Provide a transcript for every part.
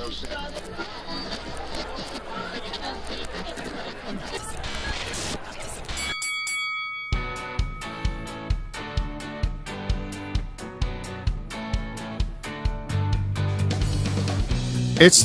It's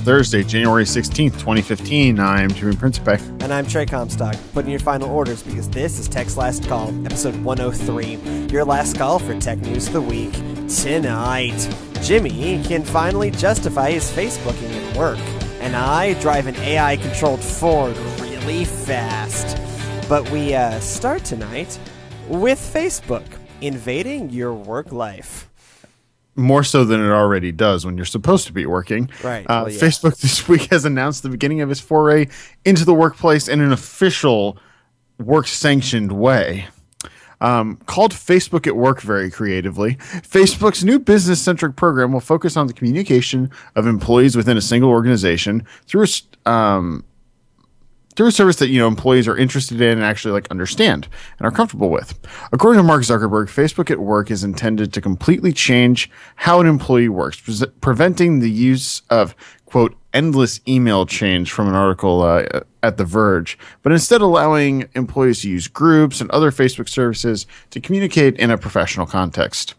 Thursday, January 16th, 2015. I'm Jimmy Principe. And I'm Trey Comstock, putting your final orders because this is Tech's Last Call, episode 103, your last call for Tech News of the Week. Tonight, Jimmy can finally justify his Facebooking at work, and I drive an AI-controlled Ford really fast. But we start tonight with Facebook invading your work life. More so than it already does when you're supposed to be working. Right. Well, yeah. Facebook this week has announced the beginning of its foray into the workplace in an official work-sanctioned way. Called Facebook at Work very creatively, Facebook's new business-centric program will focus on the communication of employees within a single organization through a service that, employees are interested in and actually understand and are comfortable with. According to Mark Zuckerberg, Facebook at Work is intended to completely change how an employee works, preventing the use of, quote, endless email change from an article at The Verge, but instead allowing employees to use groups and other Facebook services to communicate in a professional context.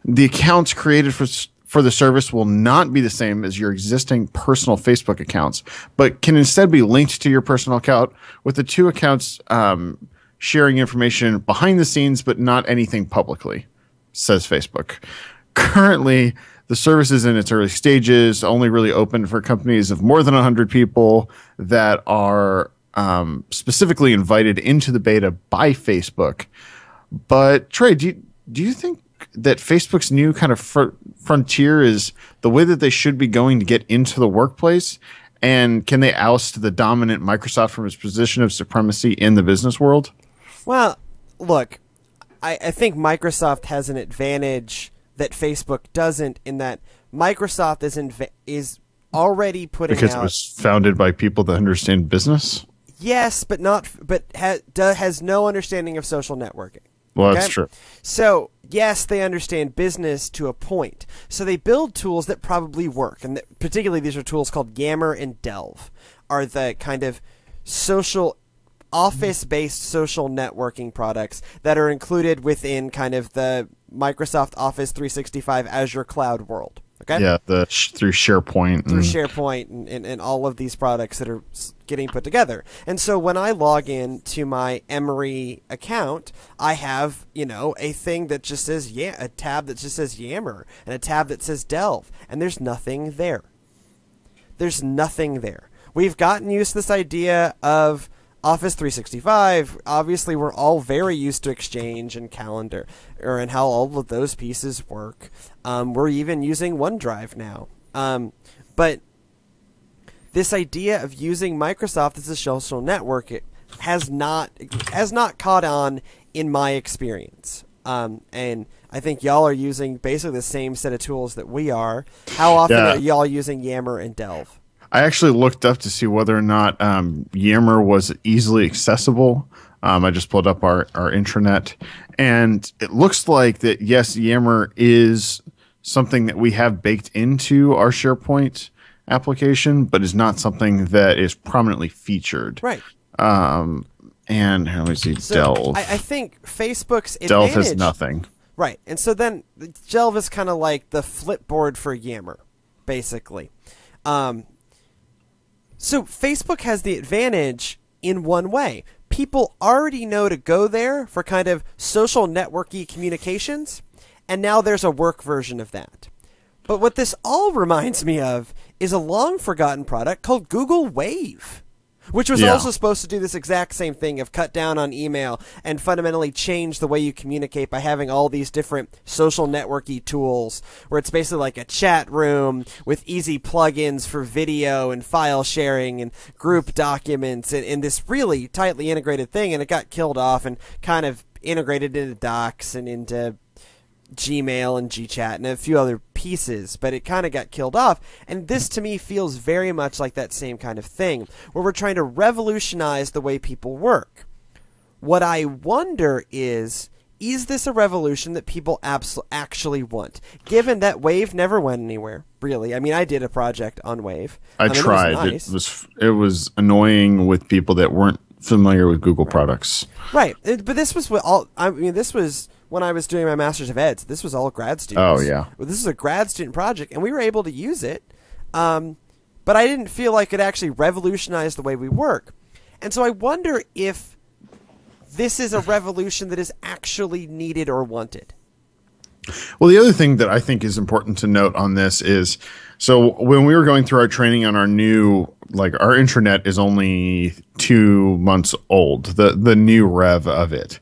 The accounts created for the service will not be the same as your existing personal Facebook accounts, but can instead be linked to your personal account, with the two accounts sharing information behind the scenes, but not anything publicly, says Facebook. Currently, the service is in its early stages, only really open for companies of more than 100 people that are specifically invited into the beta by Facebook. But Trey, do you think that Facebook's new kind of frontier is the way that they should be going to get into the workplace? And can they oust the dominant Microsoft from its position of supremacy in the business world? Well, look, I think Microsoft has an advantage that Facebook doesn't, in that Microsoft is already putting out... Because it was founded by people that understand business? Yes, but has no understanding of social networking. Well, okay? That's true. So, yes, they understand business to a point. So they build tools that probably work. And particularly these are tools called Yammer and Delve, are the kind of office-based social networking products that are included within kind of the Microsoft Office 365 Azure cloud world. Okay? Yeah, through SharePoint. Through SharePoint and all of these products that are getting put together. And so when I log in to my Emory account, I have, a thing that just says, a tab that just says Yammer and a tab that says Delve. And there's nothing there. There's nothing there. We've gotten used to this idea of Office 365. Obviously, we're all very used to Exchange and Calendar, and how all of those pieces work. We're even using OneDrive now. But this idea of using Microsoft as a social network has not caught on in my experience. And I think y'all are using basically the same set of tools that we are. How often are y'all using Yammer and Delve? I actually looked up to see whether or not Yammer was easily accessible. I just pulled up our intranet, and it looks like that, yes, Yammer is something that we have baked into our SharePoint application, but is not something that is prominently featured. Right. And let me see, Delve. I think Facebook's Delve advantage... is nothing. Right. And so then Delve is kind of like the flipboard for Yammer, basically. So Facebook has the advantage in one way. People already know to go there for kind of social networky communications, and now there's a work version of that. But what this all reminds me of is a long-forgotten product called Google Wave, which was also supposed to do this exact same thing of cut down on email and fundamentally change the way you communicate by having all these different social networky tools, where it's basically like a chat room with easy plugins for video and file sharing and group documents and this really tightly integrated thing. And it got killed off and kind of integrated into Docs and into Gmail and GChat and a few other pieces, but it kind of got killed off. And this to me feels very much like that same kind of thing, where we're trying to revolutionize the way people work. What I wonder is is this a revolution that people actually want? Given that Wave never went anywhere, really. I mean, I did a project on Wave. I tried. It was nice. It was annoying with people that weren't familiar with Google products. Right, but this was this was when I was doing my Masters of Eds. This was all grad students. Oh yeah. Well, this is a grad student project, and we were able to use it. But I didn't feel like it actually revolutionized the way we work. And so I wonder if this is a revolution that is actually needed or wanted. Well, the other thing that I think is important to note on this is, so when we were going through our training on our new, like our intranet is only 2 months old, the new rev of it.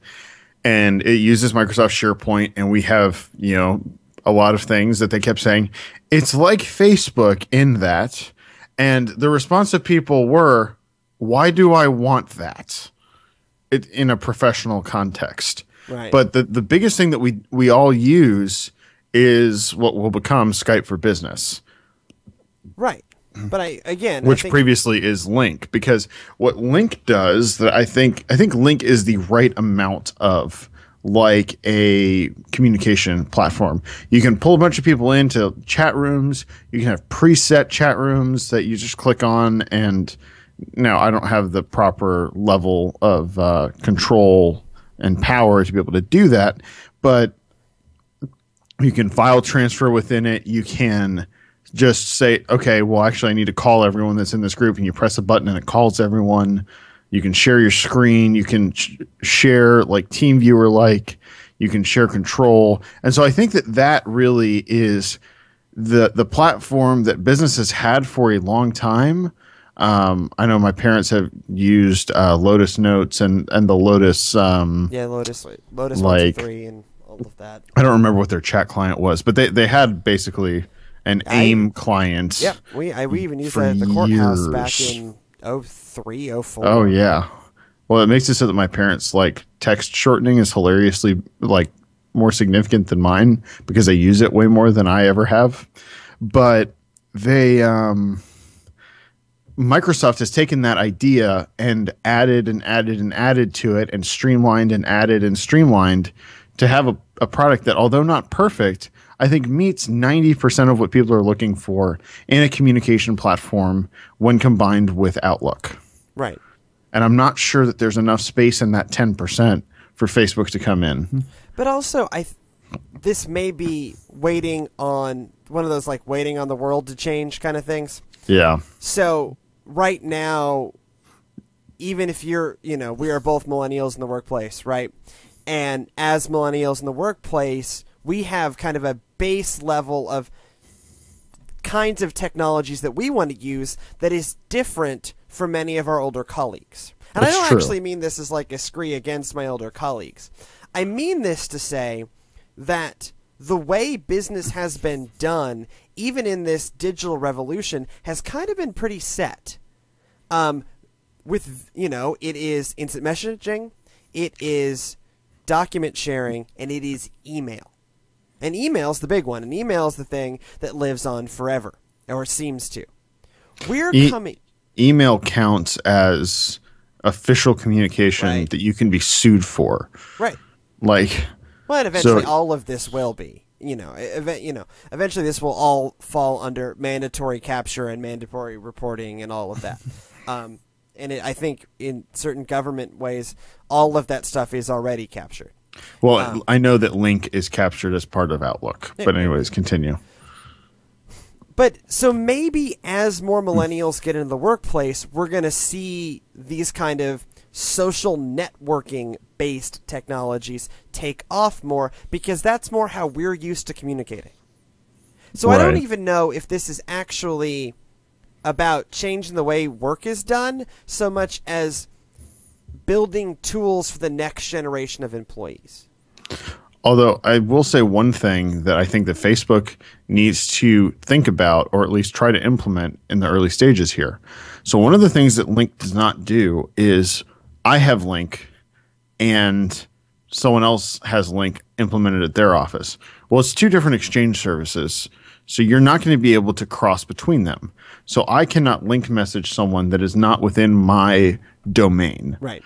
And it uses Microsoft SharePoint, and we have, a lot of things that they kept saying, it's like Facebook in that. And the response of people were, why do I want that? In a professional context. Right. But the biggest thing that we all use is what will become Skype for Business. Right. But which previously is Link, because what Link does, that I think Link is the right amount of like a communication platform. You can pull a bunch of people into chat rooms. You can have preset chat rooms that you just click on, and now, I don't have the proper level of control and power to be able to do that, but you can file transfer within it. You can just say, okay, well, actually, I need to call everyone that's in this group, and you press a button and it calls everyone. You can share your screen. You can share like TeamViewer, you can share control. And so I think that really is the platform that businesses had for a long time. I know my parents have used Lotus Notes and the Lotus. Lotus 123 and all of that. I don't remember what their chat client was, but they had basically an AIM client. Yeah, we even used that at the courthouse back in 03, 04. Oh yeah. Well, it makes it so that my parents text shortening is hilariously more significant than mine because they use it way more than I ever have. But they Microsoft has taken that idea and added to it, and streamlined and added and streamlined to have a product that, although not perfect, I think meets 90% of what people are looking for in a communication platform when combined with Outlook. Right. And I'm not sure that there's enough space in that 10% for Facebook to come in. But also, this may be waiting on one of those waiting on the world to change kind of things. Yeah. So right now, even if we are both millennials in the workplace, right? And as millennials in the workplace, we have kind of a base level of kinds of technologies that we want to use that is different from many of our older colleagues. And I don't actually mean this as a scree against my older colleagues. I mean this to say that the way business has been done, even in this digital revolution, has kind of been pretty set. It is instant messaging, it is document sharing, and it is email. And email's the big one, and email's the thing that lives on forever, or seems to. Email counts as official communication that you can be sued for. Right. Well, and eventually all of this will be. Eventually this will all fall under mandatory capture and mandatory reporting and all of that. I think in certain government ways, all of that stuff is already captured. Well, I know that Link is captured as part of Outlook. But anyways, continue. But so maybe as more millennials get into the workplace, we're going to see these kind of social networking-based technologies take off more, because that's more how we're used to communicating. So I don't even know if this is actually about changing the way work is done so much as building tools for the next generation of employees. Although I will say one thing that I think that Facebook needs to think about, or at least try to implement in the early stages here. So one of the things that Link does not do is, I have Link and someone else has Link implemented at their office. Well, it's two different exchange services, so you're not going to be able to cross between them. So I cannot link message someone that is not within my domain. Right.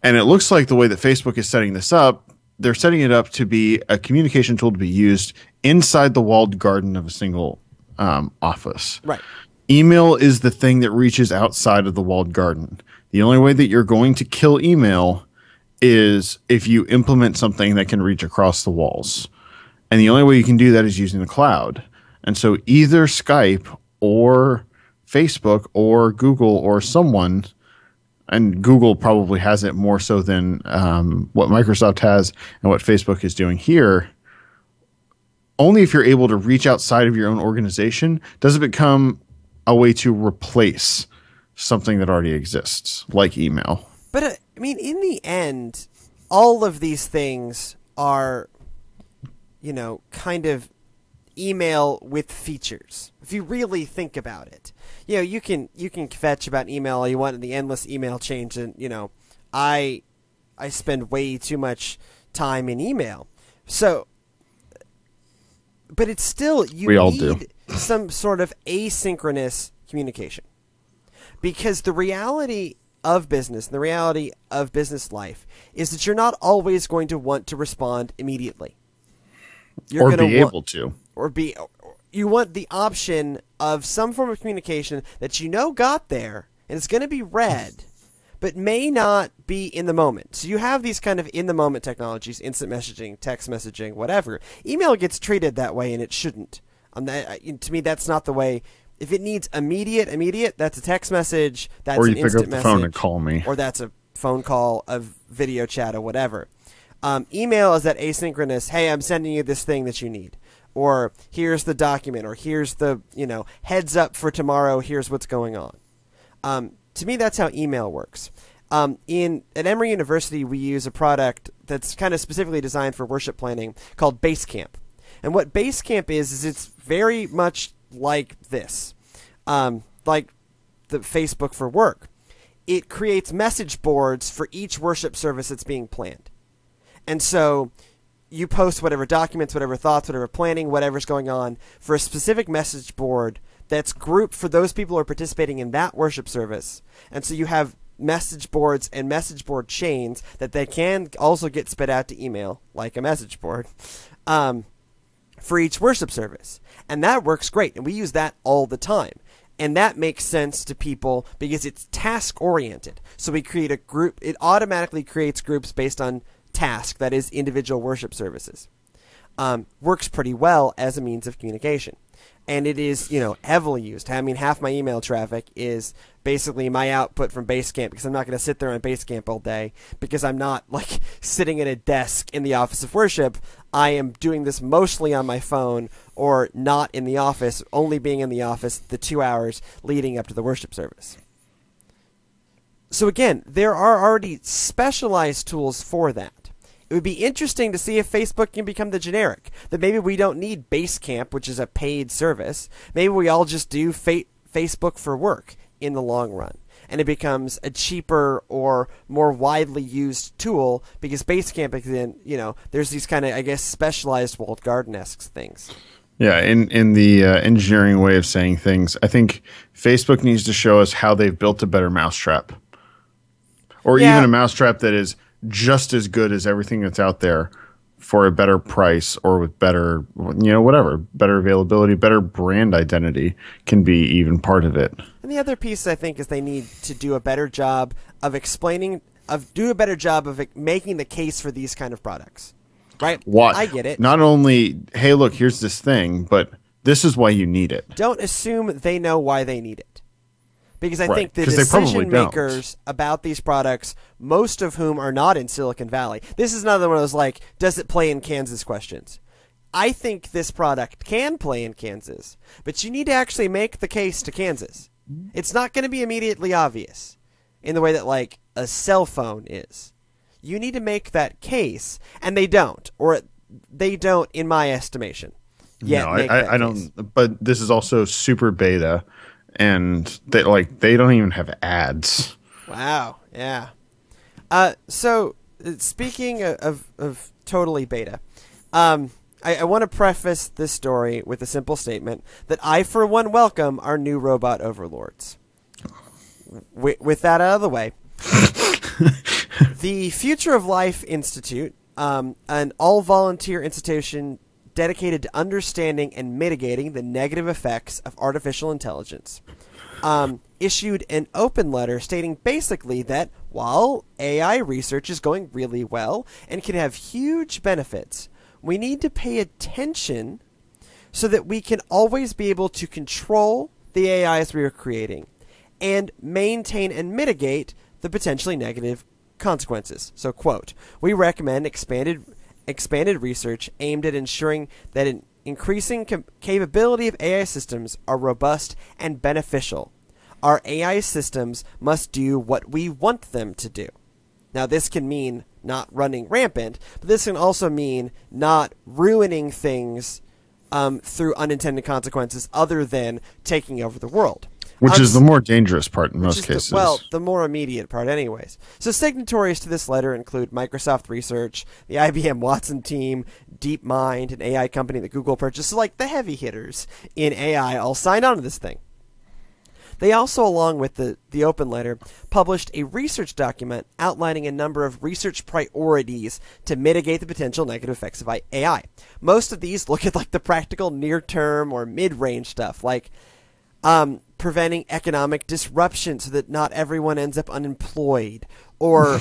And it looks like the way that Facebook is setting this up, they're setting it up to be a communication tool to be used inside the walled garden of a single office. Right. Email is the thing that reaches outside of the walled garden. The only way that you're going to kill email is if you implement something that can reach across the walls. And the only way you can do that is using the cloud. And so either Skype or Facebook or Google or someone, and Google probably has it more so than what Microsoft has and what Facebook is doing here. Only if you're able to reach outside of your own organization does it become a way to replace something that already exists, like email. But, I mean, in the end, all of these things are, you know, kind of email with features. If you really think about it, you know, you can fetch about email all you want in the endless email change. And, you know, I spend way too much time in email. So, but it's still, you need some sort of asynchronous communication, because the reality of business and the reality of business life is that you're not always going to want to respond immediately. You're or be able to. You want the option of some form of communication that you know got there and it's going to be read, but may not be in the moment. So you have these kind of in-the-moment technologies, instant messaging, text messaging, whatever. Email gets treated that way, and it shouldn't. To me, that's not the way. If it needs immediate, that's a text message, that's an instant message. Or you pick up the phone and call me. Or that's a phone call, a video chat, or whatever. Email is that asynchronous, hey, I'm sending you this thing that you need. Or here's the document, or here's the, you know, heads up for tomorrow, here's what's going on. To me, that's how email works. At Emory University, we use a product that's kind of specifically designed for worship planning called Basecamp. And what Basecamp is it's very much like this, like the Facebook for work. It creates message boards for each worship service that's being planned. And so you post whatever documents, whatever thoughts, whatever planning, whatever's going on for a specific message board that's grouped for those people who are participating in that worship service. And so you have message boards and message board chains that they can also get spit out to email, like a message board, for each worship service. And that works great. And we use that all the time. And that makes sense to people because it's task-oriented. So we create a group. It automatically creates groups based on task, that is, individual worship services. Works pretty well as a means of communication. And it is, you know, heavily used. I mean, half my email traffic is basically my output from Basecamp, because I'm not going to sit there on Basecamp all day, because I'm not, like, sitting at a desk in the office of worship. I am doing this mostly on my phone or not in the office, only being in the office the 2 hours leading up to the worship service. So again, there are already specialized tools for that. It would be interesting to see if Facebook can become the generic, that maybe we don't need Basecamp, which is a paid service. Maybe we all just do Facebook for work in the long run, and it becomes a cheaper or more widely used tool because Basecamp is in, you know, there's these kind of, I guess, specialized walled garden-esque things. Yeah, in the engineering way of saying things, I think Facebook needs to show us how they've built a better mousetrap, or even a mousetrap that is just as good as everything that's out there for a better price, or with better, you know, whatever, better availability, better brand identity can be even part of it. And the other piece, I think, is they need to do a better job of making the case for these kind of products. Right? What? I get it. Not only, hey, look, here's this thing, but this is why you need it. Don't assume they know why they need it. Because I think the decision makers about these products, most of whom are not in Silicon Valley, this is another one of those, like, does it play in Kansas questions. I think this product can play in Kansas, but you need to actually make the case to Kansas. It's not going to be immediately obvious in the way that, like, a cell phone is. You need to make that case, and they don't, or they don't, in my estimation. No, I don't. But this is also super beta. And they don't even have ads. Wow. Yeah. So speaking of totally beta, I want to preface this story with a simple statement that I, for one, welcome our new robot overlords. With that out of the way, the Future of Life Institute an all-volunteer institution dedicated to understanding and mitigating the negative effects of artificial intelligence, issued an open letter stating basically that while AI research is going really well and can have huge benefits, we need to pay attention so that we can always be able to control the AIs we are creating and maintain and mitigate the potentially negative consequences. So, quote, we recommend expanded research aimed at ensuring that an increasing capability of AI systems are robust and beneficial. Our AI systems must do what we want them to do. Now, this can mean not running rampant, but this can also mean not ruining things through unintended consequences other than taking over the world. Which is the more dangerous part in most cases. The more immediate part anyways. So signatories to this letter include Microsoft Research, the IBM Watson team, DeepMind, an AI company that Google purchased. So like the heavy hitters in AI all signed on to this thing. They also, along with the open letter, published a research document outlining a number of research priorities to mitigate the potential negative effects of AI. Most of these look at like the practical near-term or mid-range stuff, like preventing economic disruption so that not everyone ends up unemployed, or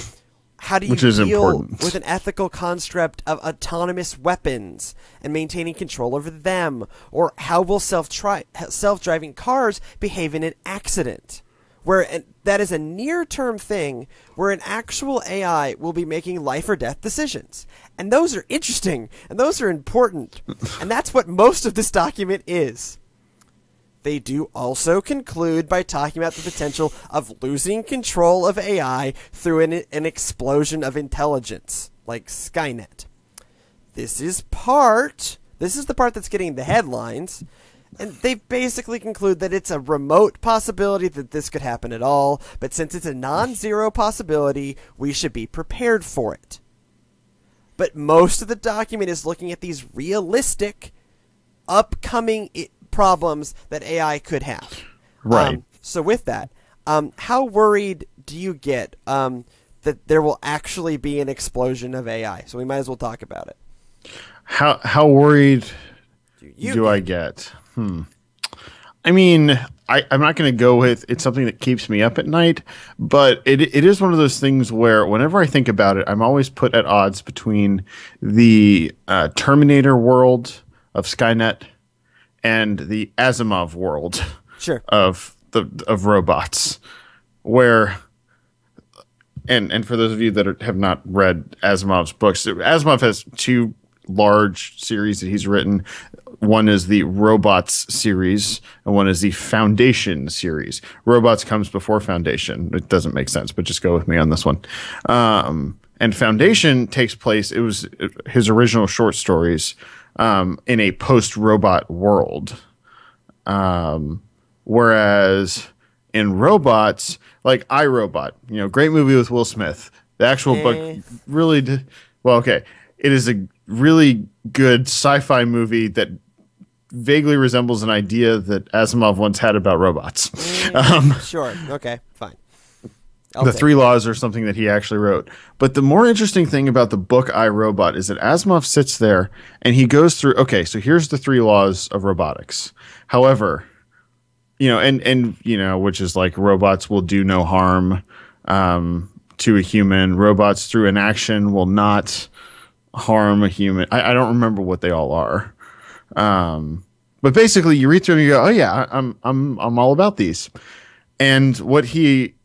how do you deal with an ethical construct of autonomous weapons and maintaining control over them, or how will self-driving cars behave in an accident, where that is a near-term thing where an actual AI will be making life or death decisions. And those are interesting, and those are important, and that's what most of this document is. They do also conclude by talking about the potential of losing control of AI through an explosion of intelligence, like Skynet. This is the part that's getting the headlines, and they basically conclude that it's a remote possibility that this could happen at all, but since it's a non-zero possibility, we should be prepared for it. But most of the document is looking at these realistic, upcoming problems that AI could have. Right. So with that, how worried do you get that there will actually be an explosion of AI? So we might as well talk about it. How worried do I get? I mean, I'm not going to go with it's something that keeps me up at night, but it is one of those things where whenever I think about it, I'm always put at odds between the Terminator world of Skynet and the Asimov world of robots, where and for those of you that have not read Asimov's books, Asimov has two large series that he's written. One is the Robots series, and one is the Foundation series. Robots comes before Foundation. It doesn't make sense, but just go with me on this one. And Foundation takes place, it was his original short stories in a post-robot world. Whereas in Robots, like iRobot, great movie with Will Smith. The actual book really did, it is a really good sci-fi movie that vaguely resembles an idea that Asimov once had about robots. Sure. Okay, fine. The Three Laws are something that he actually wrote. But the more interesting thing about the book iRobot is that Asimov sits there and he goes through, okay, so here's the 3 laws of robotics. However, which is like robots will do no harm to a human. Robots through inaction will not harm a human. I don't remember what they all are. But basically you read through them and you go, oh yeah, I'm all about these. And what he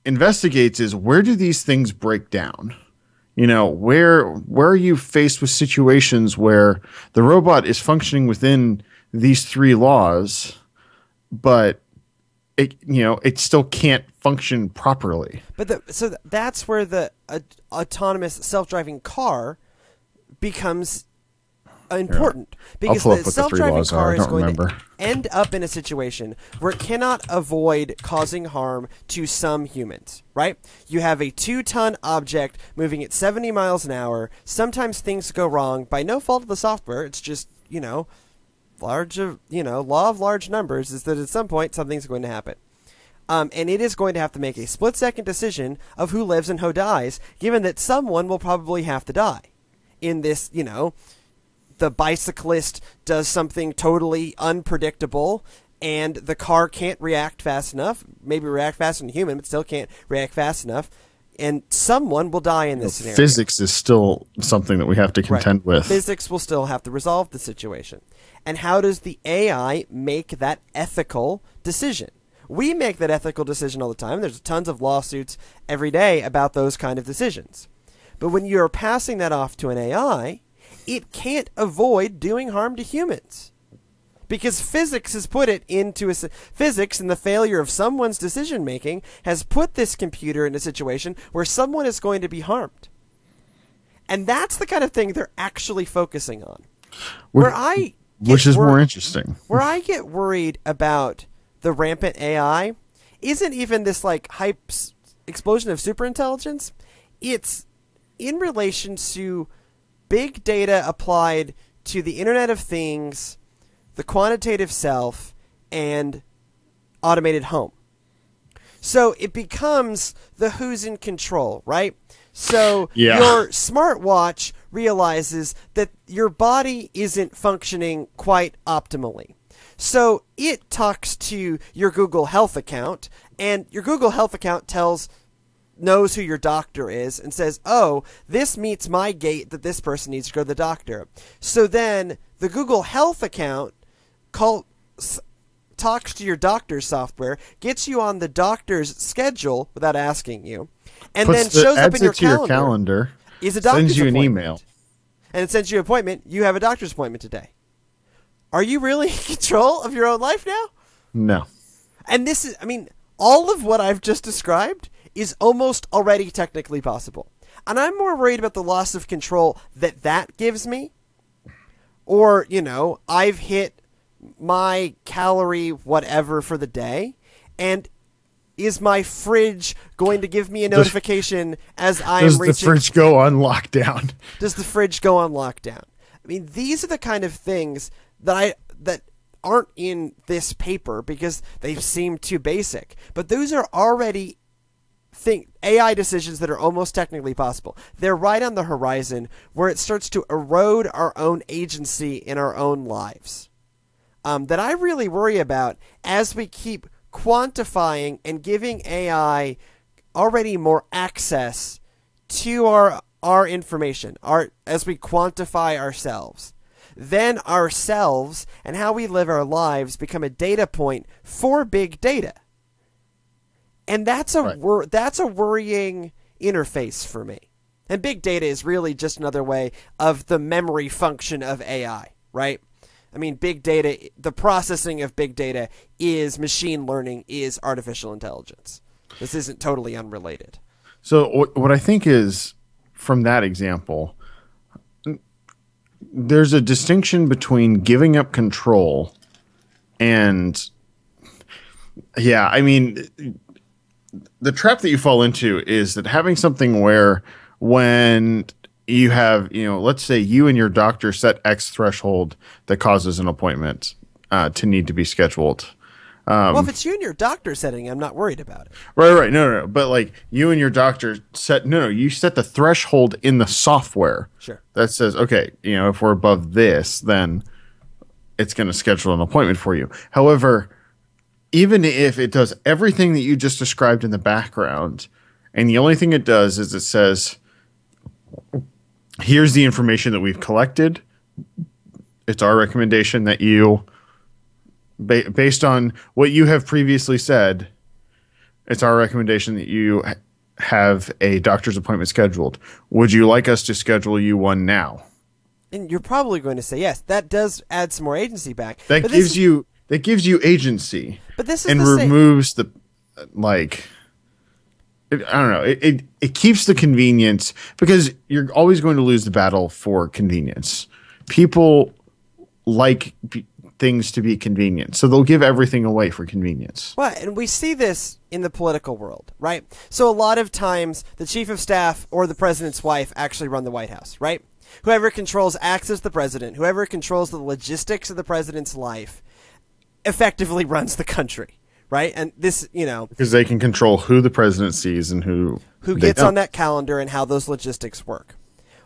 investigates is, where do these things break down? Where are you faced with situations where the robot is functioning within these 3 laws, but it still can't function properly. But so that's where the autonomous self-driving car becomes important, because the self-driving car is going to end up in a situation where it cannot avoid causing harm to some humans, right? You have a 2-ton object moving at 70 miles an hour. Sometimes things go wrong by no fault of the software. It's just, law of large numbers is that at some point something's going to happen. And it is going to have to make a split-second decision of who lives and who dies, given that someone will probably have to die. In this, the bicyclist does something totally unpredictable, and the car can't react fast enough, maybe react faster than a human, but still can't react fast enough, and someone will die in this scenario. Physics is still something that we have to contend with. Physics will still have to resolve the situation. And how does the AI make that ethical decision? We make that ethical decision all the time. There's tons of lawsuits every day about those kind of decisions. But when you're passing that off to an AI, it can't avoid doing harm to humans. Because physics has put it into physics, and the failure of someone's decision making has put this computer in a situation where someone is going to be harmed. And that's the kind of thing they're actually focusing on. Which is more interesting. Where I get worried about the rampant AI isn't even this explosion of superintelligence. It's in relation to big data applied to the Internet of Things, the quantitative self, and automated home. So it becomes the who's in control, right? So your smartwatch realizes that your body isn't functioning quite optimally. So it talks to your Google Health account, and your Google Health account knows who your doctor is and says, oh, this meets my gait that this person needs to go to the doctor. So then the Google Health account talks to your doctor's software, gets you on the doctor's schedule without asking you, and then shows up in your calendar. Is a doctor's sends you an appointment. email. And it sends you an appointment. You have a doctor's appointment today. Are you really in control of your own life now? No. And this is, all of what I've just described is almost already technically possible. And I'm more worried about the loss of control that gives me. Or, I've hit my calorie whatever for the day, and is my fridge going to give me a notification as I'm reaching? Does the fridge go on lockdown? Does the fridge go on lockdown? These are the kind of things that aren't in this paper because they seem too basic. But those are already AI decisions that are almost technically possible. They're right on the horizon where it starts to erode our own agency in our own lives. That I really worry about as we keep quantifying and giving AI already more access to our information, as we quantify ourselves. Then ourselves and how we live our lives become a data point for big data. And that's a worrying interface for me. And big data is really just another way of the memory function of AI, right? Big data, the processing of big data is machine learning, is artificial intelligence. This isn't totally unrelated. So what I think is, from that example, there's a distinction between giving up control and, the trap that you fall into is that having something where when you have, let's say you and your doctor set X threshold that causes an appointment to need to be scheduled. Well, if it's you and your doctor setting, I'm not worried about it. Right. No. But you and your doctor you set the threshold in the software. Sure. That says, okay, if we're above this, then it's going to schedule an appointment for you. However, even if it does everything that you just described in the background, and the only thing it does is it says, here's the information that we've collected. It's our recommendation that you, based on what you have previously said, it's our recommendation that you have a doctor's appointment scheduled. Would you like us to schedule you one now? And you're probably going to say yes. That does add some more agency back. That gives you agency. But this is and removes the I don't know. It keeps the convenience, because you're always going to lose the battle for convenience. People like things to be convenient, so they'll give everything away for convenience. Well, and we see this in the political world, right? So a lot of times the chief of staff or the president's wife actually run the White House, right? Whoever controls access to the president, whoever controls the logistics of the president's life, effectively runs the country, right? And this, because they can control who the president sees and who gets on that calendar and how those logistics work.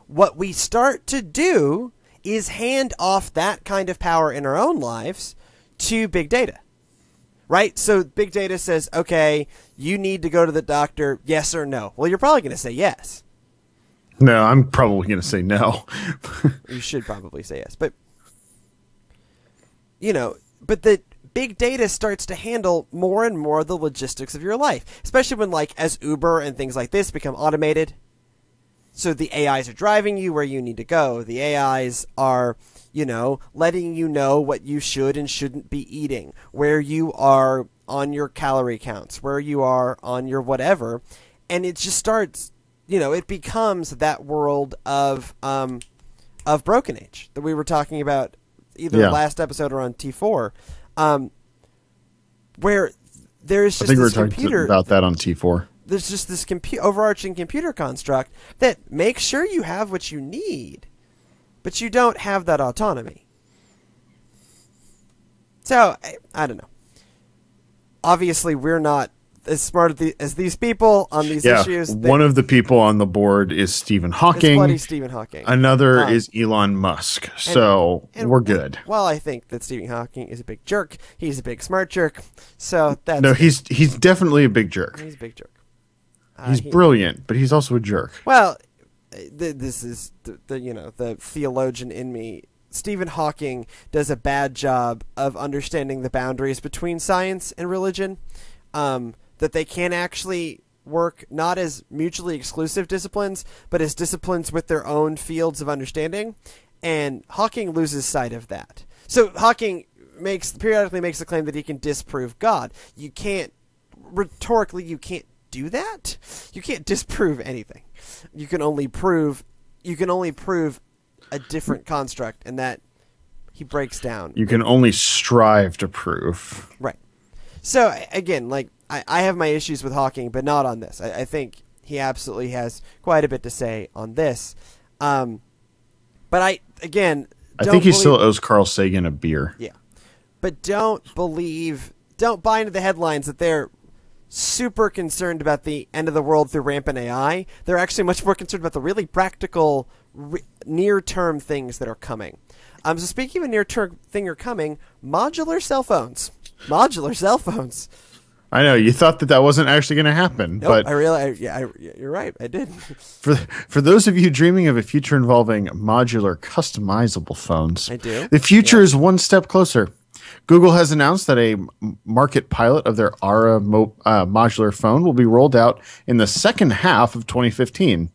What we start to do is hand off that kind of power in our own lives to big data, right? So big data says, okay, you need to go to the doctor, yes or no. Well, you're probably going to say yes. No, I'm probably going to say no. You should probably say yes. But, but the big data starts to handle more and more the logistics of your life, especially when, like, as Uber and things like this become automated. So the AIs are driving you where you need to go. The AIs are, letting you know what you should and shouldn't be eating, where you are on your calorie counts, where you are on your whatever. And it just starts, it becomes that world of Broken Age that we were talking about either last episode or on T4, where there's just this computer about that on T4. There's just this overarching computer construct that makes sure you have what you need, but you don't have that autonomy. So, I don't know. Obviously, we're not as smart as these people on these issues. One of the people on the board is Stephen Hawking. It's bloody Stephen Hawking. Another is Elon Musk. So we're good. Well, I think that Stephen Hawking is a big jerk. He's a big smart jerk. So that's he's definitely a big jerk. He's a big jerk. He's brilliant, but he's also a jerk. Well, this is the theologian in me. Stephen Hawking does a bad job of understanding the boundaries between science and religion. That they can actually work not as mutually exclusive disciplines, but as disciplines with their own fields of understanding. And Hawking loses sight of that. So Hawking periodically makes the claim that he can disprove God. Rhetorically, you can't do that. You can't disprove anything. You can only prove a different construct, and that he breaks down. You can only strive to prove. Right. So again, like, I have my issues with Hawking, but not on this. I think he absolutely has quite a bit to say on this. But I think he still owes Carl Sagan a beer. Yeah. But don't buy into the headlines that they're super concerned about the end of the world through rampant AI. They're actually much more concerned about the really practical, near-term things that are coming. So speaking of a near-term thing are coming, modular cell phones. Modular cell phones. I know you thought that wasn't actually going to happen, nope, but I realize. You're right. I did. For those of you dreaming of a future involving modular, customizable phones, I do. The future is one step closer. Google has announced that a market pilot of their Aura modular phone will be rolled out in the second half of 2015.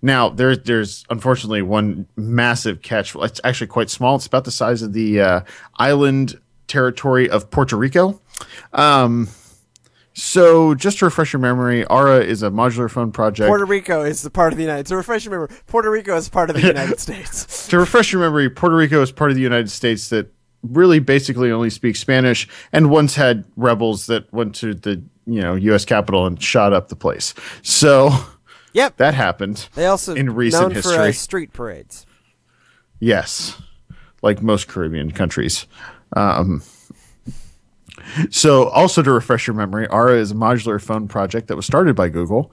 Now, there's unfortunately one massive catch. It's actually quite small. It's about the size of the island territory of Puerto Rico. So just to refresh your memory, Aura is a modular phone project. Puerto Rico is the part of the United States. To refresh your memory, Puerto Rico is part of the United States. To refresh your memory, Puerto Rico is part of the United States that really basically only speaks Spanish and once had rebels that went to the U.S. Capitol and shot up the place. So yep, that happened. They also in recent history for street parades. Yes, like most Caribbean countries. So also to refresh your memory, Aura is a modular phone project that was started by Google,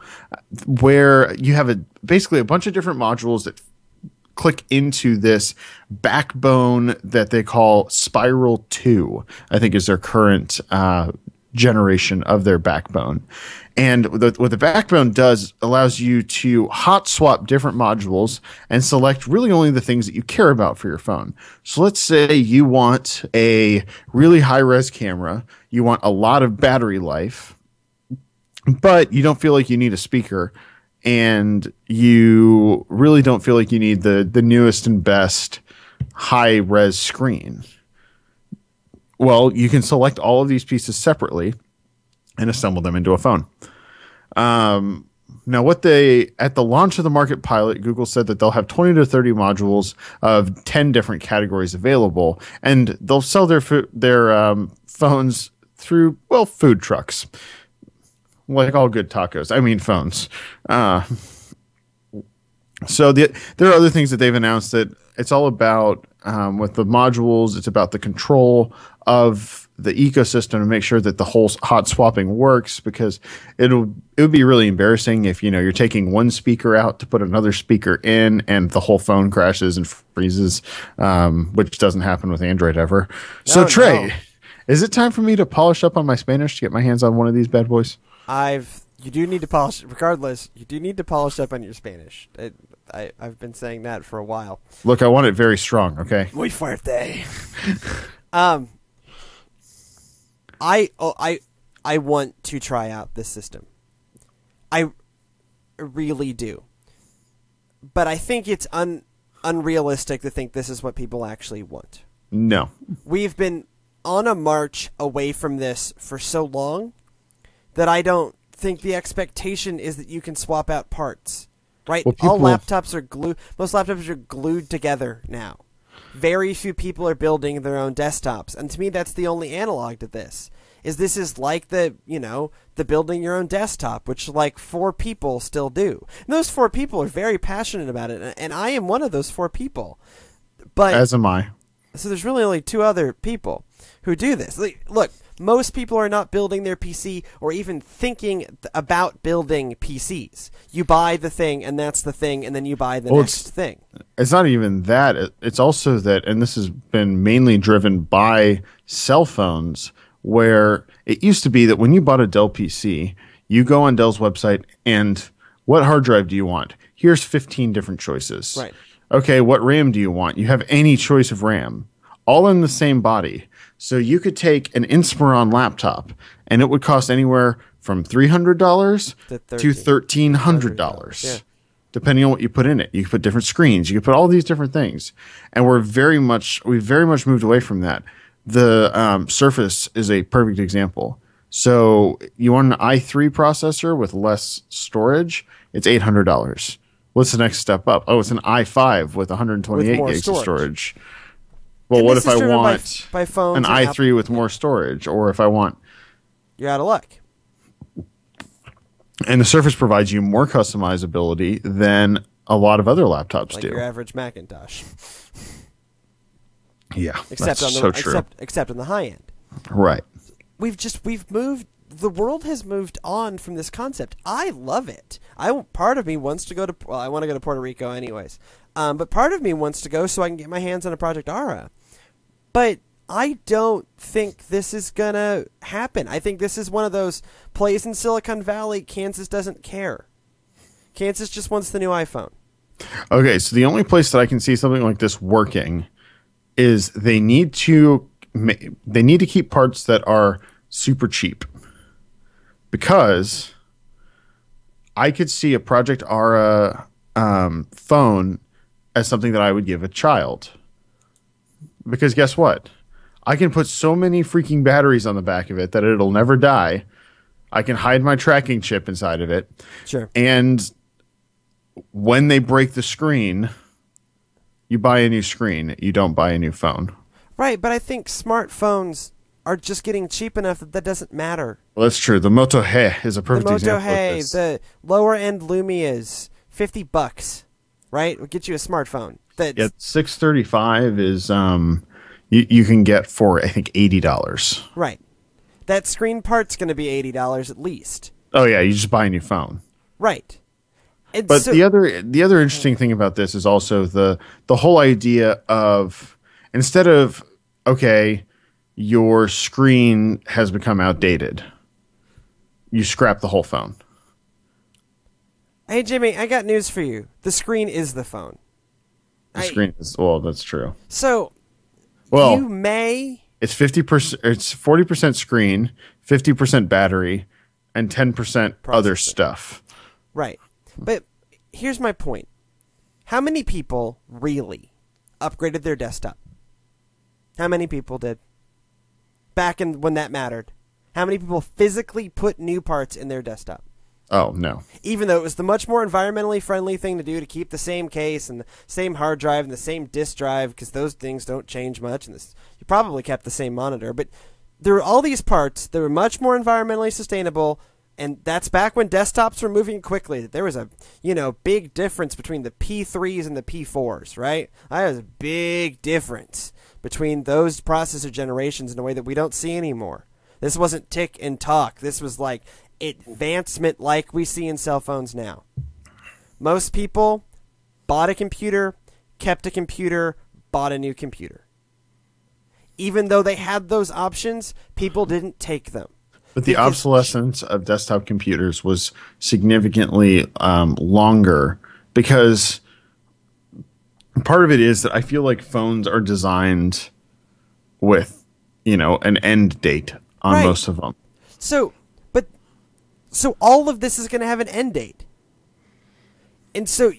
where you have basically a bunch of different modules that click into this backbone that they call Spiral 2, I think is their current generation of their backbone. And what the backbone does allows you to hot swap different modules and select really only the things that you care about for your phone. So let's say you want a really high-res camera, you want a lot of battery life, but you don't feel like you need a speaker, and you really don't feel like you need the newest and best high-res screen. Well, you can select all of these pieces separately and assemble them into a phone. Now, at the launch of the market pilot, Google said that they'll have 20 to 30 modules of 10 different categories available, and they'll sell their phones through, food trucks. Like all good tacos. I mean phones. So there are other things that they've announced that it's all about with the modules. It's about the control of the ecosystem to make sure that the whole hot swapping works, because it would be really embarrassing if, you're taking one speaker out to put another speaker in and the whole phone crashes and freezes, which doesn't happen with Android ever. So Trey, is it time for me to polish up on my Spanish to get my hands on one of these bad boys? You do need to polish, regardless, you do need to polish up on your Spanish. I've been saying that for a while. Look, I want it very strong, okay? Muy fuerte. I want to try out this system. I really do. But I think it's unrealistic to think this is what people actually want. No. We've been on a march away from this for so long that I don't think the expectation is that you can swap out parts. Right? Well, all laptops are glued. Most laptops are glued together now. Very few people are building their own desktops, and to me, that's the only analog to this. This is like the building your own desktop, which like 4 people still do. And those 4 people are very passionate about it, and I am one of those 4 people. But as am I. So there's really only 2 other people who do this. Look, most people are not building their PC or even thinking about building PCs. You buy the thing, and that's the thing, and then you buy the next thing. It's not even that. It's also that, and this has been mainly driven by cell phones, where it used to be that when you bought a Dell PC, you go on Dell's website, and what hard drive do you want? Here's 15 different choices. Right. Okay, what RAM do you want? You have any choice of RAM, all in the same body. So you could take an Inspiron laptop, and it would cost anywhere from $300 to $1,300, yeah, depending on what you put in it. You could put different screens. You could put all these different things, and we've very much moved away from that. The Surface is a perfect example. So you want an i3 processor with less storage? It's $800. What's the next step up? Oh, it's an i5 with 128 gigs of storage. Well, what if I want by phones an i3 with more storage, or if I want... You're out of luck. And the Surface provides you more customizability than a lot of other laptops do. Like your average Macintosh. Yeah, except that's so true. Except on the high end. Right. We've moved... The world has moved on from this concept. I love it. Part of me wants to go to... Well, I want to go to Puerto Rico anyways. But part of me wants to go so I can get my hands on a Project Ara. But I don't think this is going to happen. I think this is one of those plays in Silicon Valley. Kansas doesn't care. Kansas just wants the new iPhone. Okay, so the only place that I can see something like this working is they need to keep parts that are super cheap. Because I could see a Project Ara phone as something that I would give a child. Because guess what? I can put so many freaking batteries on the back of it that it'll never die. I can hide my tracking chip inside of it. Sure. And when they break the screen, you buy a new screen. You don't buy a new phone. Right, but I think smartphones are just getting cheap enough that doesn't matter. Well, that's true. The Moto He is a perfect example of this. The lower-end Lumias, $50, right? Will get you a smartphone. Yeah, 635 is you can get for, I think, $80. Right. That screen part's going to be $80 at least. Oh yeah, you just buy a new phone. Right. And but so, the other interesting thing about this is also the whole idea of, instead of, okay, your screen has become outdated, you scrap the whole phone. Hey Jimmy, I got news for you. The screen is the phone. The screen is, well, that's true. So, well, you may... It's 50%. It's 40% screen, 50% battery, and 10% other stuff. Right. But here's my point. How many people really upgraded their desktop? How many people did? Back in when that mattered. How many people physically put new parts in their desktop? Oh, no. Even though it was the much more environmentally friendly thing to do, to keep the same case and the same hard drive and the same disk drive, because those things don't change much, and you probably kept the same monitor. But there were all these parts that were much more environmentally sustainable, And that's back when desktops were moving quickly. There was a, big difference between the P3s and the P4s, right? There was a big difference between those processor generations in a way that we don't see anymore. This wasn't tick and talk. This was like advancement like we see in cell phones now. Most people bought a computer, kept a computer, bought a new computer. Even though they had those options, people didn't take them. But the obsolescence of desktop computers was significantly longer because part of it is that I feel like phones are designed with, an end date on most of them. So all of this is going to have an end date. And so,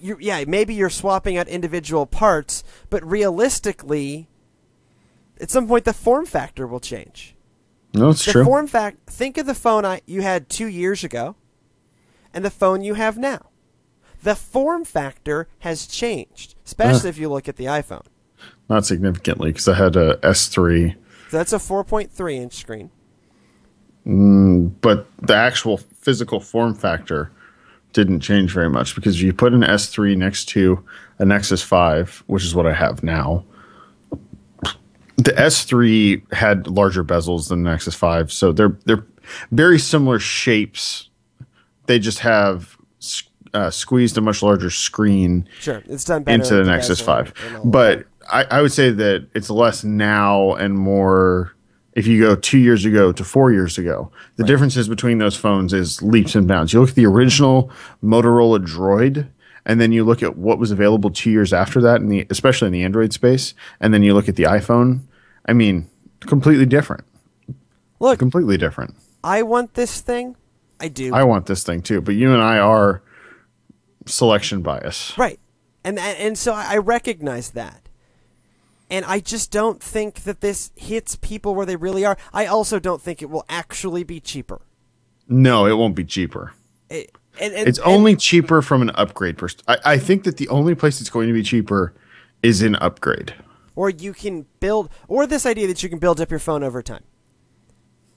maybe you're swapping out individual parts, but realistically, at some point the form factor will change. No, it's true. Think of the phone you had 2 years ago and the phone you have now. The form factor has changed, especially if you look at the iPhone. Not significantly, because I had a S3. So that's a 4.3-inch screen. But the actual physical form factor didn't change very much, because if you put an S3 next to a Nexus 5, which is what I have now, the S3 had larger bezels than the Nexus 5, so they're very similar shapes. They just have squeezed a much larger screen it's done better into the Nexus 5. But I would say that it's less now and more if you go 2 years ago to 4 years ago. The differences between those phones is leaps and bounds. You look at the original Motorola Droid, and then you look at what was available 2 years after that, especially in the Android space, and then you look at the iPhone. I mean, completely different. Look, completely different. I want this thing. I do. I want this thing too, but you and I are selection bias. Right. And so I recognize that. And I just don't think that this hits people where they really are. I also don't think it will actually be cheaper. No, it won't be cheaper. It's only cheaper from an upgrade perspective. I think that the only place it's going to be cheaper is in upgrade. Or you can build, or this idea that you can build up your phone over time.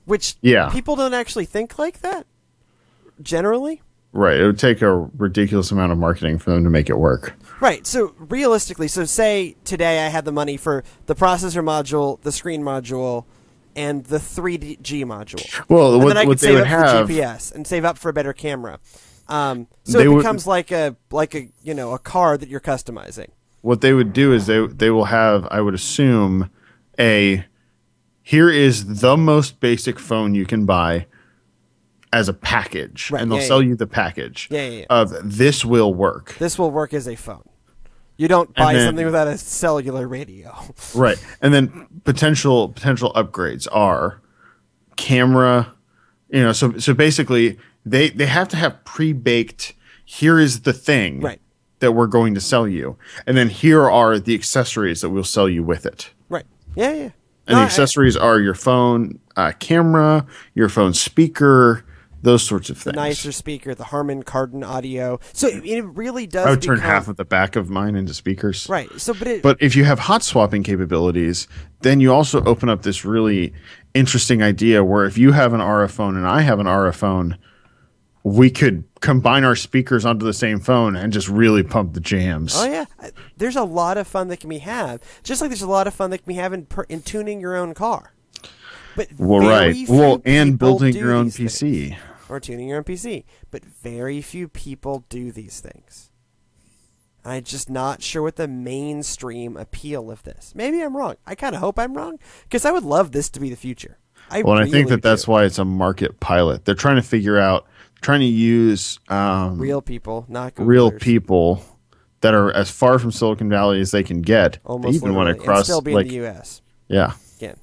Which people don't actually think like that, generally. Right. It would take a ridiculous amount of marketing for them to make it work. Right. So realistically, say today I had the money for the processor module, the screen module, and the 3G module. Well, and what then I could they save would up have for GPS and save up for a better camera. So it becomes like a car that you're customizing. What they would do is they will have, I would assume, here is the most basic phone you can buy as a package, and they'll sell you the package of this will work. This will work as a phone. You don't buy something without a cellular radio. Right. And then potential upgrades are camera, so basically they have to have pre-baked, here is the thing that we're going to sell you. And then here are the accessories that we'll sell you with it. Right. Yeah, yeah. And the accessories are your phone camera, your phone speaker, those sorts of things. The nicer speaker, the Harman Kardon audio. So it really does. I would turn half of the back of mine into speakers. Right. So, but if you have hot swapping capabilities, then you also open up this really interesting idea where if you have an RF phone and I have an RF phone, we could combine our speakers onto the same phone and just really pump the jams. Oh yeah, there's a lot of fun that can be had. Just like there's a lot of fun that can be had in tuning your own car. But and building your own PC. Or tuning your own PC. But very few people do these things. I'm just not sure what the mainstream appeal of this. Maybe I'm wrong. I kind of hope I'm wrong, because I would love this to be the future. I think that's why it's a market pilot. They're trying to figure out, trying to use real people, not Googlers. Real people that are as far from Silicon Valley as they can get. Almost they even went across, and still be in the U.S. Yeah. Again.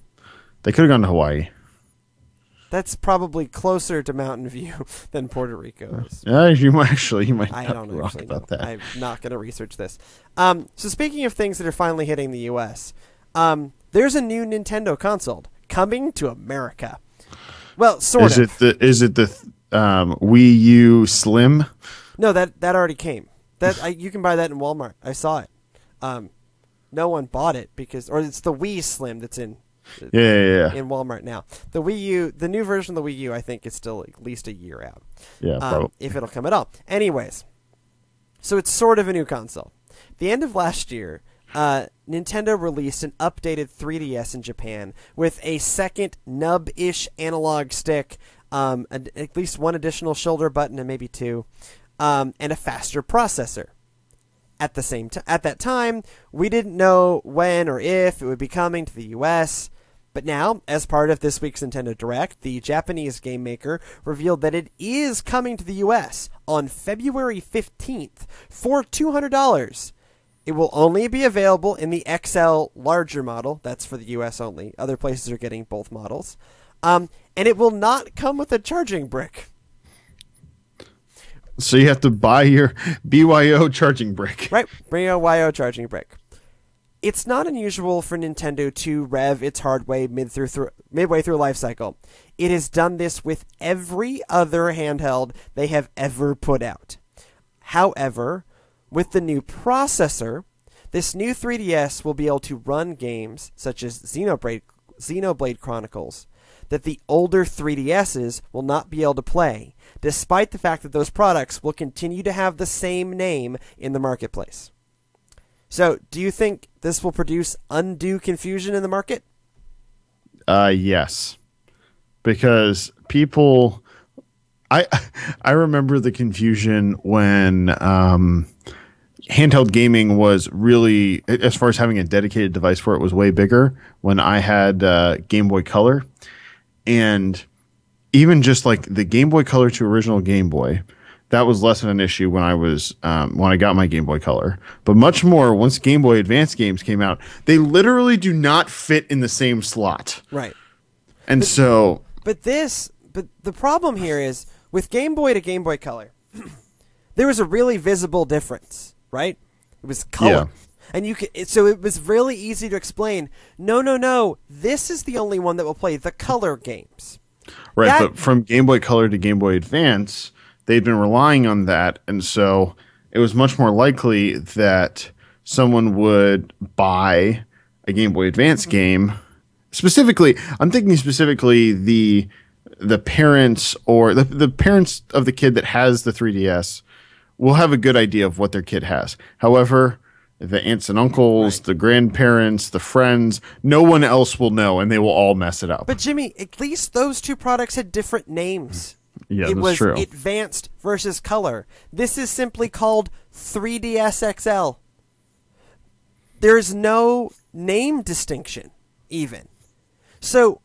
They could have gone to Hawaii. That's probably closer to Mountain View than Puerto Rico is. Yeah, you might I don't be wrong about that. I'm not going to research this. So speaking of things that are finally hitting the U.S., there's a new Nintendo console coming to America. Well, sort of. Is it the Wii U Slim? No, that already came. You can buy that in Walmart. I saw it. No one bought it or it's the Wii Slim that's in. Yeah. in Walmart now. The Wii U, the new version of the Wii U, I think is still at least a year out. Yeah, probably. If it'll come at all. Anyways, so it's sort of a new console. The end of last year, Nintendo released an updated 3DS in Japan with a second nub-ish analog stick, at least one additional shoulder button and maybe two, and a faster processor. At that time, we didn't know when or if it would be coming to the US. But now, as part of this week's Nintendo Direct, the Japanese game maker revealed that it is coming to the US on February 15th for $200. It will only be available in the XL larger model. That's for the US only. Other places are getting both models. And it will not come with a charging brick. So you have to buy your BYO charging brick. Right, bring a YO charging brick. It's not unusual for Nintendo to rev its hardware midway through life cycle. It has done this with every other handheld they have ever put out. However, with the new processor, this new 3DS will be able to run games such as Xenoblade Chronicles that the older 3DSs will not be able to play, despite the fact that those products will continue to have the same name in the marketplace. So, do you think this will produce undue confusion in the market? Yes. Because people... I remember the confusion when handheld gaming was really, as far as having a dedicated device for it, was way bigger when I had Game Boy Color. And even just like the Game Boy Color to original Game Boy, that was less of an issue when I got my Game Boy Color. But much more once Game Boy Advance games came out, they literally do not fit in the same slot. Right. And But the problem here is with Game Boy to Game Boy Color, there was a really visible difference, right? It was color. Yeah. And so it was really easy to explain, no, this is the only one that will play the color games. Right, but from Game Boy Color to Game Boy Advance, they'd been relying on that, and so it was much more likely that someone would buy a Game Boy Advance game. I'm thinking specifically the parents or the parents of the kid that has the 3DS will have a good idea of what their kid has. However, the aunts and uncles, the grandparents, the friends, no one else will know, and they will all mess it up. But Jimmy, at least those two products had different names. Yeah, it was true. Advanced versus Color. This is simply called 3DS XL. There's no name distinction, even. So,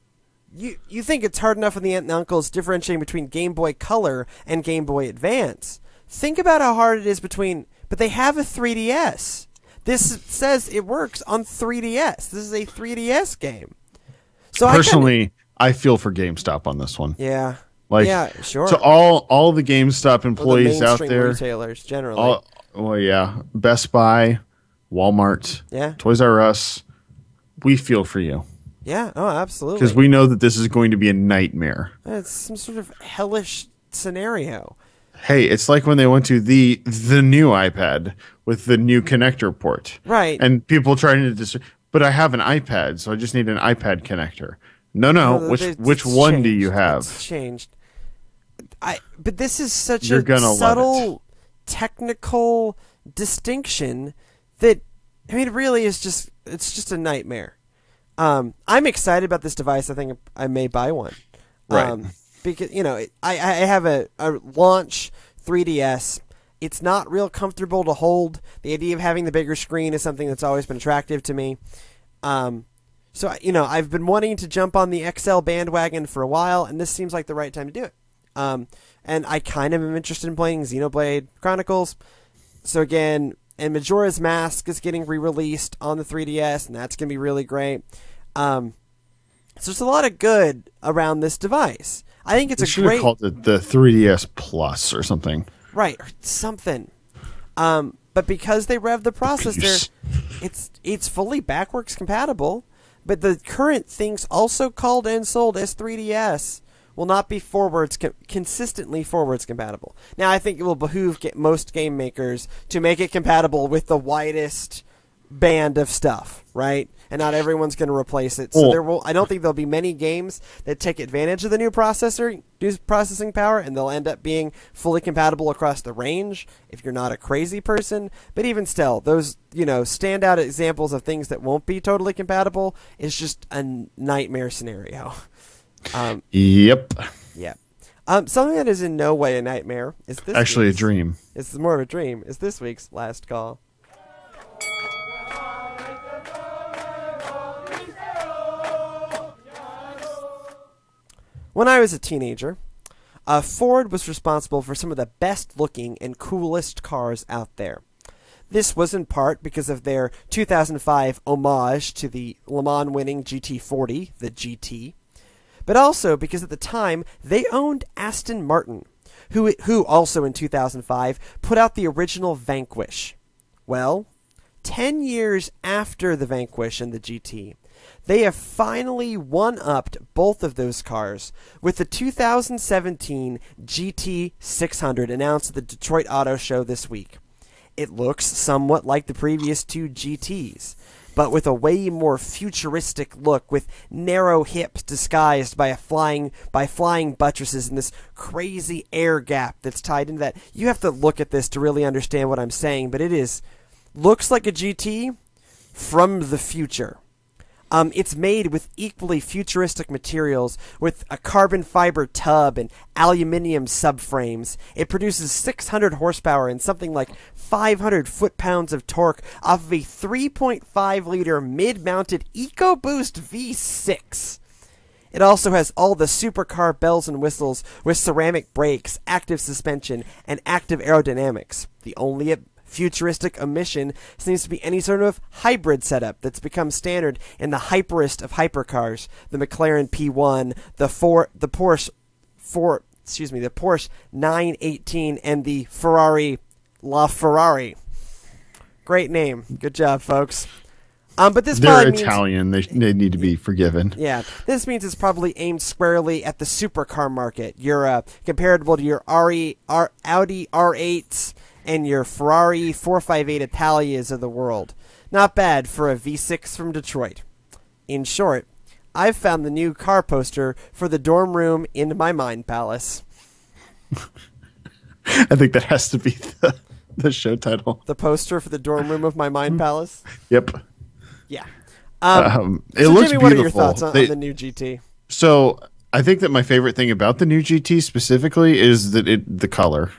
you think it's hard enough when the aunt and uncles differentiating between Game Boy Color and Game Boy Advance. Think about how hard it is but they have a 3DS. This says it works on 3DS. This is a 3DS game. So personally, I feel for GameStop on this one. Yeah. Yeah, sure. So all the GameStop employees out there, retailers generally. Best Buy, Walmart, Toys R Us, we feel for you. Yeah, oh, absolutely. Because we know that this is going to be a nightmare. It's some sort of hellish scenario. Hey, it's like when they went to the new iPad with the new connector port. Right. And people trying to but I have an iPad, so I just need an iPad connector. No. Which one do you have? It's changed. But this is such You're a subtle technical distinction that, I mean, it really is it's just a nightmare. I'm excited about this device. I think I may buy one. Right. Because, I have a launch 3DS. It's not real comfortable to hold. The idea of having the bigger screen is something that's always been attractive to me. So, I've been wanting to jump on the XL bandwagon for a while, and this seems like the right time to do it. And I kind of am interested in playing Xenoblade Chronicles. So again, and Majora's Mask is getting re-released on the 3DS, and that's going to be really great. So there's a lot of good around this device. I think it's should have called it the 3DS Plus or something. Right, or something. But because they rev the processor, it's fully backwards compatible. But the current things also called and sold as 3DS will not be consistently forwards compatible. Now, I think it will behoove most game makers to make it compatible with the widest band of stuff, right? And not everyone's going to replace it. So I don't think there'll be many games that take advantage of the new processing power, and they'll end up being fully compatible across the range if you're not a crazy person. But even still, those, standout examples of things that won't be totally compatible is just a nightmare scenario. Yep. Yeah. Something that is in no way a nightmare is this. Actually, a dream. It's more of a dream. Is this week's last call. When I was a teenager, Ford was responsible for some of the best-looking and coolest cars out there. This was in part because of their 2005 homage to the Le Mans-winning GT40, the GT, but also because at the time they owned Aston Martin, who also in 2005 put out the original Vanquish. Well, 10 years after the Vanquish and the GT, they have finally one-upped both of those cars with the 2017 GT600 announced at the Detroit Auto Show this week. It looks somewhat like the previous two GTs, but with a way more futuristic look, with narrow hips disguised by flying buttresses and this crazy air gap that's tied into that. You have to look at this to really understand what I'm saying, but looks like a GT from the future. It's made with equally futuristic materials, with a carbon fiber tub and aluminium subframes. It produces 600 horsepower and something like 500 foot-pounds of torque off of a 3.5-liter mid-mounted EcoBoost V6. It also has all the supercar bells and whistles with ceramic brakes, active suspension, and active aerodynamics. The only futuristic omission seems to be any sort of hybrid setup that's become standard in the hyperest of hypercars, the McLaren P1, the Porsche 918, and the Ferrari LaFerrari. Great name. Good job, folks. But this They're Italian. They need to be forgiven. Yeah, this means it's probably aimed squarely at the supercar market. You're comparable to your Audi R8s and your Ferrari 458 Italias of the world. Not bad for a V6 from Detroit. In short, I've found the new car poster for the dorm room in my mind palace. I think that has to be the show title. The poster for the dorm room of my mind palace? Yep. Yeah. It so looks Jimmy, beautiful. what are your thoughts on the new GT? So I think that my favorite thing about the new GT specifically is that the color.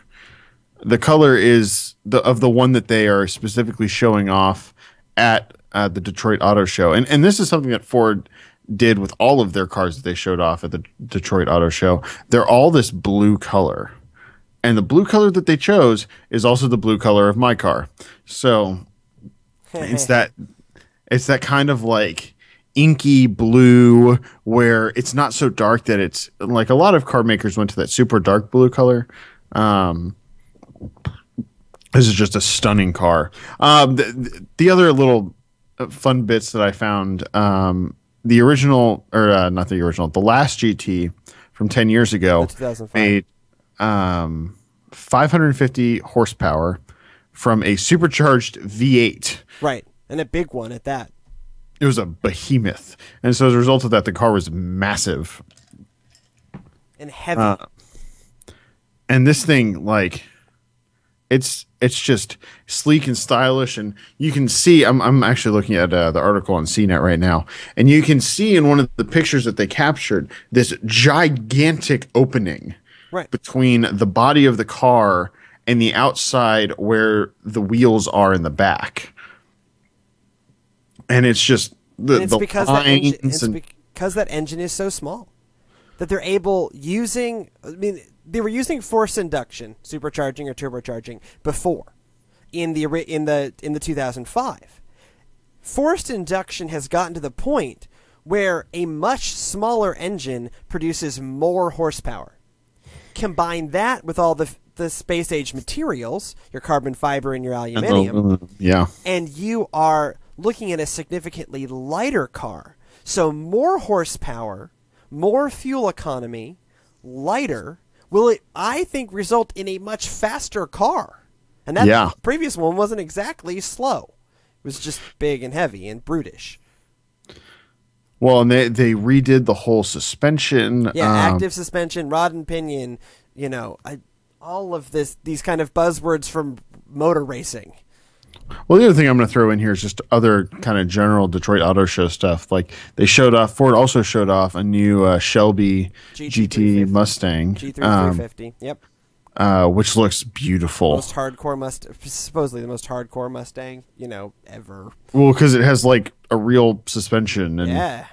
The color is of the one that they are specifically showing off at the Detroit Auto Show. And this is something that Ford did with all of their cars that they showed off at the Detroit Auto Show. They're all this blue color. And the blue color that they chose is also the blue color of my car. So it's that kind of like inky blue where it's not so dark that it's like a lot of car makers went to that super dark blue color. This is just a stunning car. The other little fun bits that I found, the original, or not the original, the last GT from 10 years ago made 550 horsepower from a supercharged V8. Right, and a big one at that. It was a behemoth. And so as a result of that, the car was massive. And heavy. And this thing, like... It's just sleek and stylish, and you can see. I'm actually looking at the article on CNET right now, and you can see in one of the pictures that they captured this gigantic opening between the body of the car and the outside where the wheels are in the back, and it's just because that engine is so small that they're able using. I mean, they were using forced induction, supercharging or turbocharging before in the 2005. Forced induction has gotten to the point where a much smaller engine produces more horsepower. Combine that with all the space age materials, your carbon fiber and your aluminium, and you are looking at a significantly lighter car. So more horsepower, more fuel economy, lighter, will it, I think, result in a much faster car. And that previous one wasn't exactly slow. was just big and heavy and brutish. Well, and they redid the whole suspension. Yeah, active suspension, rod and pinion, all of these kind of buzzwords from motor racing. Well, the other thing I'm going to throw in here is just other kind of general Detroit Auto Show stuff. Like Ford also showed off a new Shelby GT Mustang. GT350, yep. Which looks beautiful. Supposedly the most hardcore Mustang, ever. Well, because it has like a real suspension. And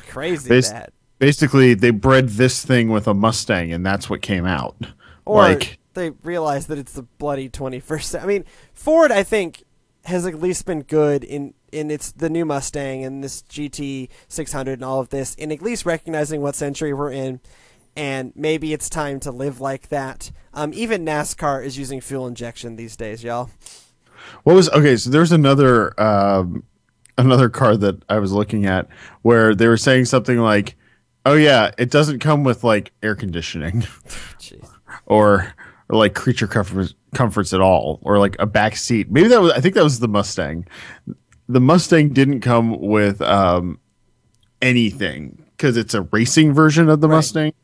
Crazy that. Basically, they bred this thing with a Mustang, and that's what came out. Or they realized that it's the bloody 21st. I mean, Ford, I think, has at least been good in its the new Mustang and this GT 600 and all of this, in at least recognizing what century we're in. And maybe it's time to live like that. Even NASCAR is using fuel injection these days, y'all. So there's another car that I was looking at where they were saying something like, "Oh yeah, it doesn't come with like air conditioning, or like creature comforts at all, or like a back seat." Maybe I think that was the Mustang. The Mustang didn't come with anything because it's a racing version of the Mustang.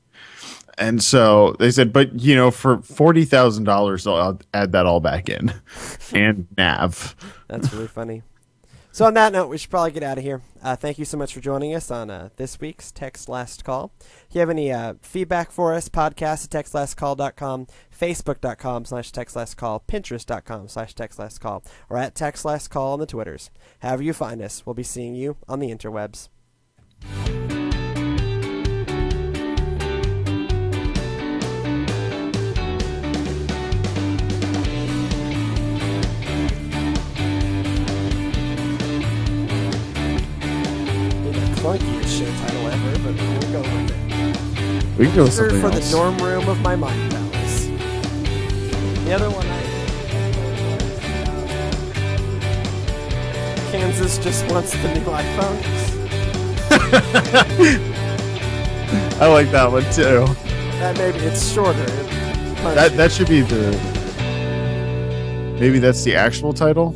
And so they said, but for $40,000, I'll add that all back in, and nav. That's really funny. So on that note, we should probably get out of here. Thank you so much for joining us on this week's Text Last Call. If you have any feedback for us, podcast at textlastcall.com, facebook.com/textlastcall, pinterest.com/textlastcall, or at textlastcall on the Twitters. However you find us, we'll be seeing you on the interwebs. Clunkiest show title ever, but we'll go with it. We can go with something for else. The dorm room of my mind palace. The other one, Kansas just wants the new iPhone. I like that one too. Maybe it's shorter. That should be maybe that's the actual title.